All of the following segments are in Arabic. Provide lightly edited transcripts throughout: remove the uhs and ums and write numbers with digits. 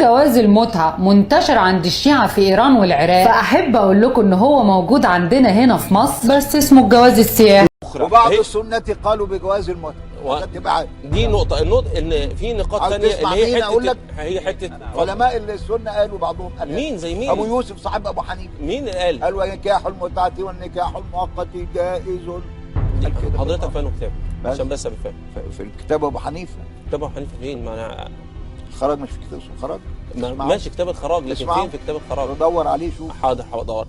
جواز المتعة منتشر عند الشيعة في إيران والعراق، فأحب أقول لكم إن هو موجود عندنا هنا في مصر بس اسمه الجواز السياحي. وبعض السنة قالوا بجواز المتعة. دي نقطة. النقطة إن في نقاط ثانية اللي هي حتة علماء السنة قالوا بعضهم قال مين زي مين؟ أبو يوسف صاحب أبو حنيفة. مين قال؟ قال ونكاح المتعة والنكاح المؤقت جائز. حضرتك فين كتاب؟ عشان بس أبقى فاهم. في الكتاب أبو حنيفة. كتاب أبو حنيفة فين؟ ما أنا خرج مش في كتاب اسمه خرج؟ ماشي كتاب الخراج، لكن فين في كتاب الخراج؟ بدور عليه شوف. حاضر هدور.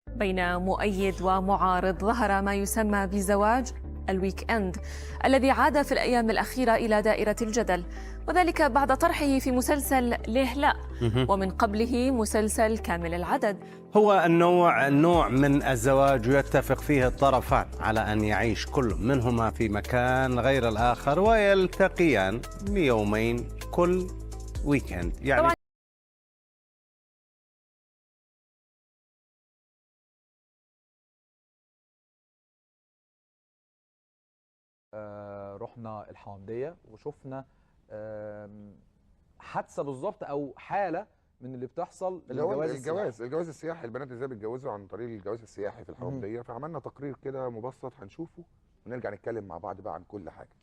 بين مؤيد ومعارض ظهر ما يسمى بزواج الويك إند الذي عاد في الأيام الأخيرة إلى دائرة الجدل، وذلك بعد طرحه في مسلسل ليه لا، ومن قبله مسلسل كامل العدد. هو نوع من الزواج يتفق فيه الطرفان على أن يعيش كل منهما في مكان غير الآخر ويلتقيان ليومين كل ويكند. يعني رحنا الحومدية وشفنا حادثة بالظبط أو حالة من اللي بتحصل الجواز السياحي. البنات ازاي بيتجوزوا عن طريق الجواز السياحي في الحومدية، فعملنا تقرير كده مبسط هنشوفه ونرجع نتكلم مع بعض بقى عن كل حاجة.